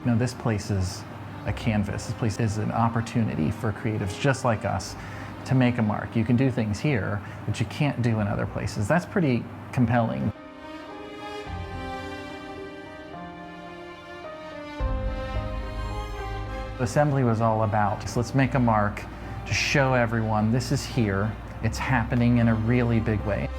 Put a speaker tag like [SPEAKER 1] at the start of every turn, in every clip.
[SPEAKER 1] You know, this place is a canvas. This place is an opportunity for creatives just like us to make a mark. You can do things here that you can't do in other places. That's pretty compelling. Assembly was all about, so let's make a mark to show everyone this is here, it's happening in a really big way.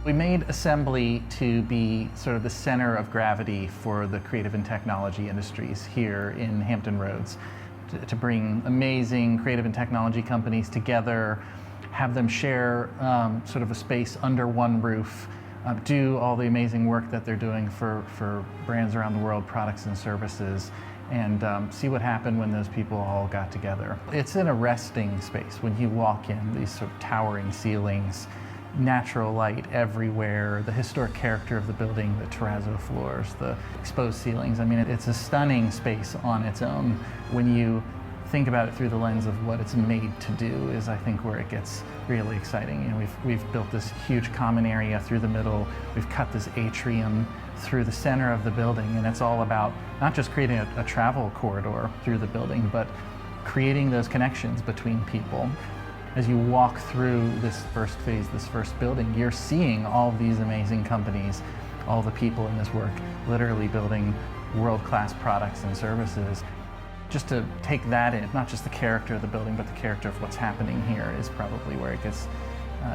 [SPEAKER 1] We made assembly to be sort of the center of gravity for the creative and technology industries here in Hampton Roads, to bring amazing creative and technology companies together, have them share sort of a space under one roof, do all the amazing work that they're doing for brands around the world, products and services, and see what happened when those people all got together. It's an arresting space when you walk in, these sort of towering ceilings, natural light everywhere, the historic character of the building, the terrazzo floors, the exposed ceilings. I mean, it's a stunning space on its own. When you think about it through the lens of what it's made to do is, I think, where it gets really exciting. You know, we've built this huge common area through the middle. We've cut this atrium through the center of the building, and it's all about not just creating a travel corridor through the building, but creating those connections between people. As you walk through this first phase, this first building, you're seeing all of these amazing companies, all the people in this work, literally building world-class products and services. Just to take that in, not just the character of the building, but the character of what's happening here is probably where it gets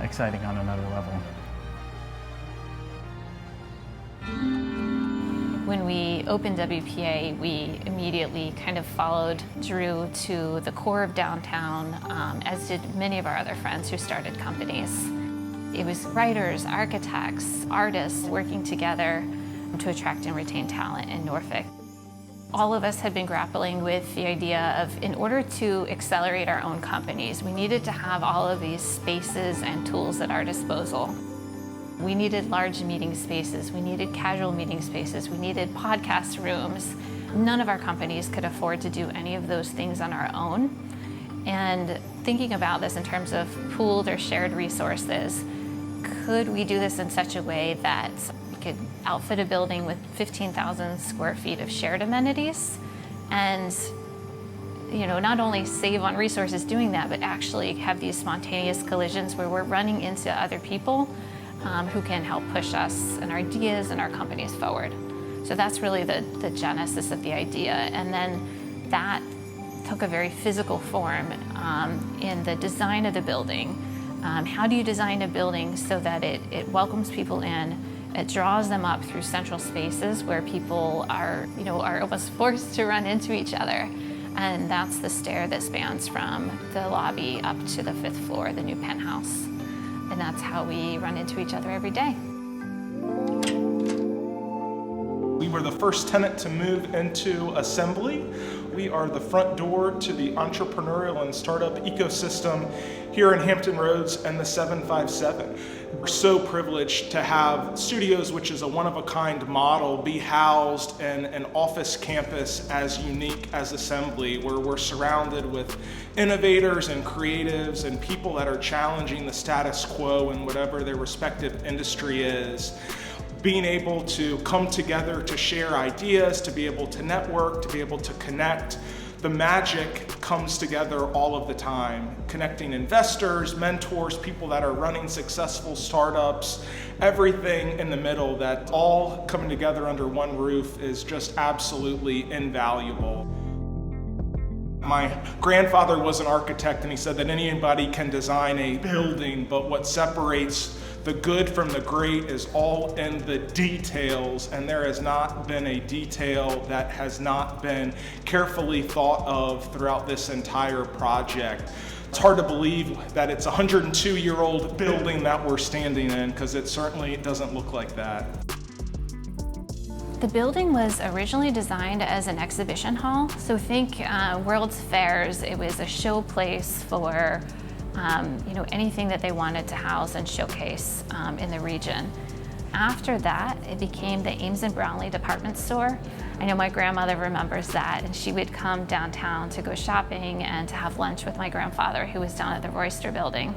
[SPEAKER 1] exciting on another level.
[SPEAKER 2] When we opened WPA, we immediately kind of followed Drew to the core of downtown, as did many of our other friends who started companies. It was writers, architects, artists working together to attract and retain talent in Norfolk. All of us had been grappling with the idea of, in order to accelerate our own companies, we needed to have all of these spaces and tools at our disposal. We needed large meeting spaces, we needed casual meeting spaces, we needed podcast rooms. None of our companies could afford to do any of those things on our own. And thinking about this in terms of pooled or shared resources, could we do this in such a way that we could outfit a building with 15,000 square feet of shared amenities and, you know, not only save on resources doing that, but actually have these spontaneous collisions where we're running into other people who can help push us and our ideas and our companies forward. So that's really the genesis of the idea. And then that took a very physical form in the design of the building. How do you design a building so that it welcomes people in, it draws them up through central spaces where people are almost forced to run into each other. And that's the stair that spans from the lobby up to the 5th floor, the new penthouse. And that's how we run into each other every day.
[SPEAKER 3] We were the first tenant to move into Assembly. We are the front door to the entrepreneurial and startup ecosystem here in Hampton Roads and the 757. We're so privileged to have studios, which is a one-of-a-kind model, be housed in an office campus as unique as Assembly, where we're surrounded with innovators and creatives and people that are challenging the status quo in whatever their respective industry is. Being able to come together to share ideas, to be able to network, to be able to connect. The magic comes together all of the time. Connecting investors, mentors, people that are running successful startups, everything in the middle, that all coming together under one roof is just absolutely invaluable. My grandfather was an architect, and he said that anybody can design a building, but what separates the good from the great is all in the details, and there has not been a detail that has not been carefully thought of throughout this entire project. It's hard to believe that it's a 102-year-old building that we're standing in, because it certainly doesn't look like that.
[SPEAKER 2] The building was originally designed as an exhibition hall. So think World's Fairs. It was a show place for anything that they wanted to house and showcase in the region. After that, it became the Ames and Brownlee department store. I know my grandmother remembers that, and she would come downtown to go shopping and to have lunch with my grandfather, who was down at the Royster building.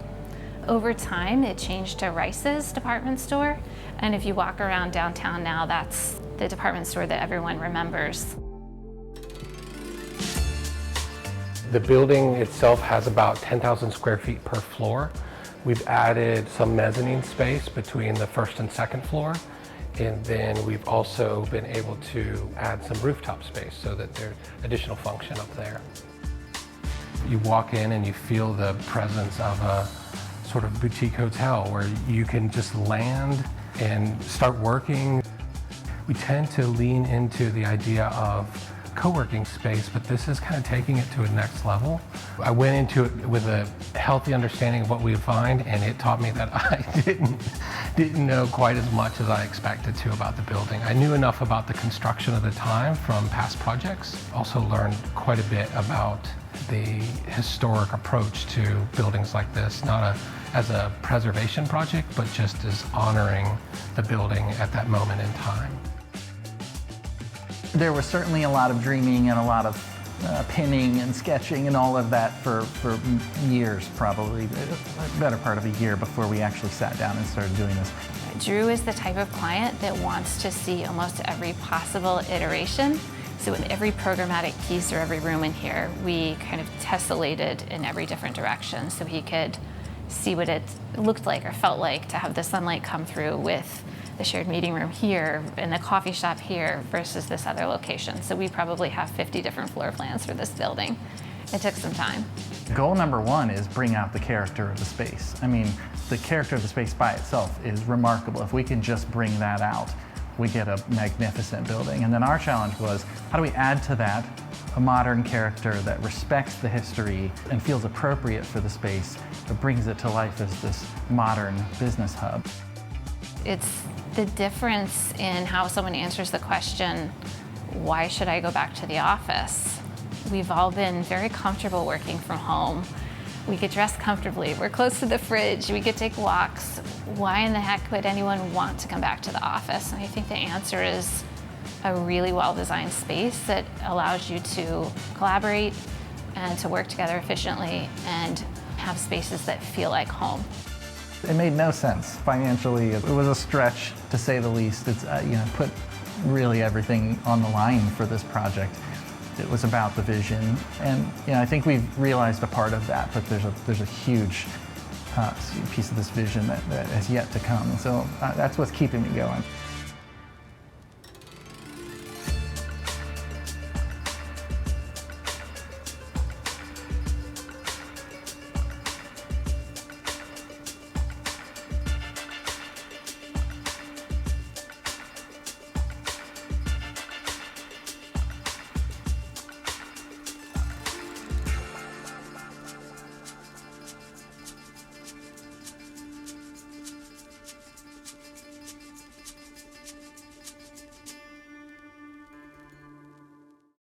[SPEAKER 2] Over time, it changed to Rice's department store, and if you walk around downtown now, that's the department store that everyone remembers.
[SPEAKER 4] The building itself has about 10,000 square feet per floor. We've added some mezzanine space between the first and second floor, and then we've also been able to add some rooftop space so that there's additional function up there. You walk in and you feel the presence of a sort of boutique hotel where you can just land and start working. We tend to lean into the idea of co-working space, but this is kind of taking it to a next level. I went into it with a healthy understanding of what we would find, and it taught me that I didn't know quite as much as I expected to about the building. I knew enough about the construction of the time from past projects. Also learned quite a bit about the historic approach to buildings like this, not as a preservation project, but just as honoring the building at that moment in time.
[SPEAKER 1] There was certainly a lot of dreaming and a lot of pinning and sketching and all of that for years, probably a better part of a year before we actually sat down and started doing this.
[SPEAKER 2] Drew is the type of client that wants to see almost every possible iteration. So with every programmatic piece or every room in here, we kind of tessellated in every different direction so he could see what it looked like or felt like to have the sunlight come through with the shared meeting room here and the coffee shop here versus this other location. So we probably have 50 different floor plans for this building. It took some time.
[SPEAKER 1] Goal number one is bring out the character of the space. I mean, the character of the space by itself is remarkable. If we can just bring that out, we get a magnificent building. And then our challenge was, how do we add to that a modern character that respects the history and feels appropriate for the space, but brings it to life as this modern business hub?
[SPEAKER 2] It's the difference in how someone answers the question, why should I go back to the office? We've all been very comfortable working from home. We get dressed comfortably, we're close to the fridge, we could take walks. Why in the heck would anyone want to come back to the office? And I think the answer is a really well-designed space that allows you to collaborate and to work together efficiently and have spaces that feel like home.
[SPEAKER 1] It made no sense financially. It was a stretch, to say the least. It's put really everything on the line for this project. It was about the vision, and I think we've realized a part of that, but there's a huge piece of this vision that has yet to come. So that's what's keeping me going.